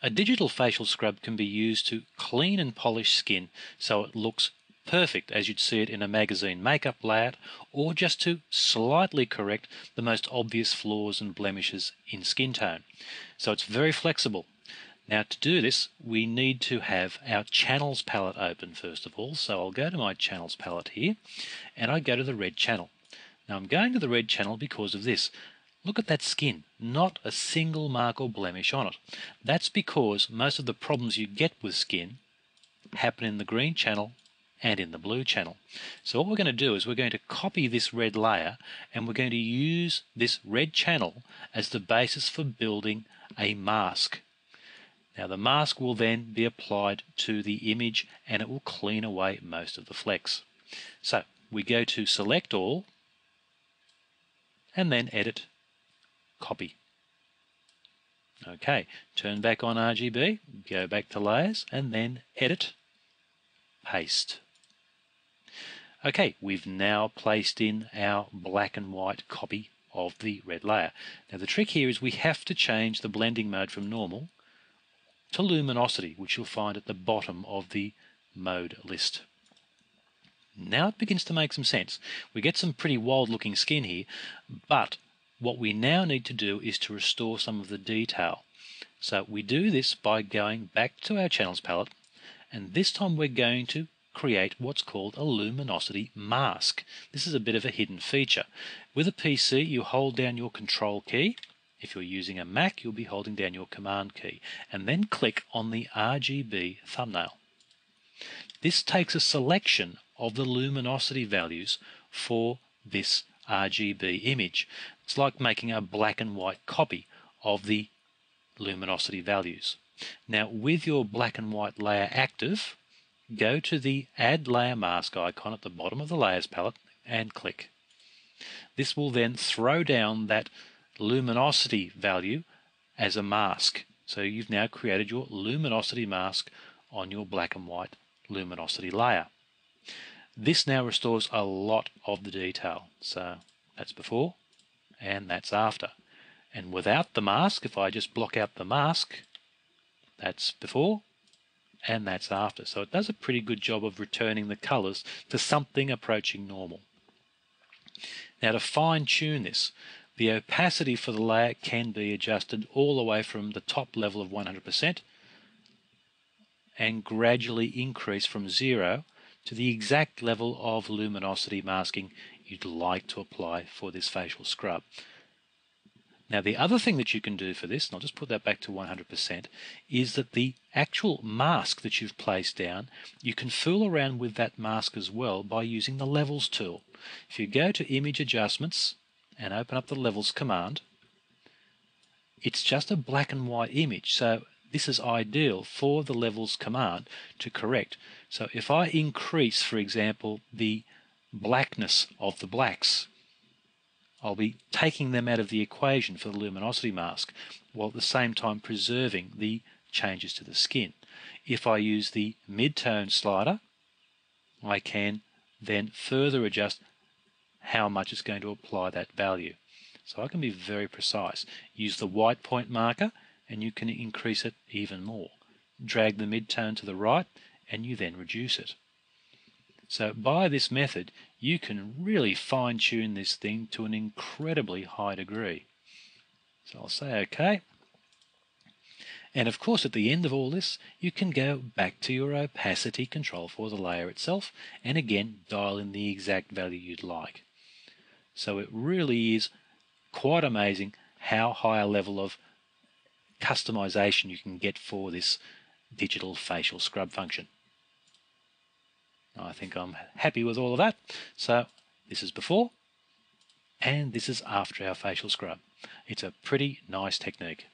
A digital facial scrub can be used to clean and polish skin so it looks perfect as you'd see it in a magazine makeup layout, or just to slightly correct the most obvious flaws and blemishes in skin tone. So it's very flexible. Now to do this, we need to have our channels palette open first of all. So I'll go to my channels palette here and I go to the red channel. Now I'm going to the red channel because of this. Look at that skin, not a single mark or blemish on it. That's because most of the problems you get with skin happen in the green channel and in the blue channel. So what we're going to do is we're going to copy this red layer and we're going to use this red channel as the basis for building a mask. Now the mask will then be applied to the image and it will clean away most of the flecks. So we go to Select All and then Edit, Copy. Okay, turn back on RGB, go back to Layers and then Edit, Paste. Okay, we've now placed in our black and white copy of the red layer. Now the trick here is we have to change the blending mode from normal to luminosity, which you'll find at the bottom of the mode list. Now it begins to make some sense. We get some pretty wild looking skin here, but what we now need to do is to restore some of the detail. So we do this by going back to our channels palette, and this time we're going to create what's called a luminosity mask. This is a bit of a hidden feature. With a PC, you hold down your Control key. If you're using a Mac, you'll be holding down your Command key, and then click on the RGB thumbnail. This takes a selection of the luminosity values for this RGB image. It's like making a black and white copy of the luminosity values. Now, with your black and white layer active, go to the Add Layer Mask icon at the bottom of the Layers palette and click. This will then throw down that luminosity value as a mask. So you've now created your luminosity mask on your black and white luminosity layer. This now restores a lot of the detail. So that's before and that's after. And without the mask, if I just block out the mask, that's before and that's after. So it does a pretty good job of returning the colors to something approaching normal. Now to fine tune this, the opacity for the layer can be adjusted all the way from the top level of 100% and gradually increase from 0 to the exact level of luminosity masking you'd like to apply for this facial scrub. Now the other thing that you can do for this, and I'll just put that back to 100%, is that the actual mask that you've placed down, you can fool around with that mask as well by using the Levels tool. If you go to Image Adjustments and open up the Levels command, it's just a black and white image, so this is ideal for the Levels command to correct. So if I increase, for example, the blackness of the blacks, I'll be taking them out of the equation for the luminosity mask, while at the same time preserving the changes to the skin. If I use the mid-tone slider, I can then further adjust how much it's going to apply that value. So I can be very precise. Use the white point marker and you can increase it even more. Drag the mid-tone to the right and you then reduce it. So by this method, you can really fine-tune this thing to an incredibly high degree. So I'll say OK. And of course, at the end of all this, you can go back to your opacity control for the layer itself and again dial in the exact value you'd like. So it really is quite amazing how high a level of customization you can get for this digital facial scrub function. I think I'm happy with all of that. So this is before and this is after our facial scrub. It's a pretty nice technique.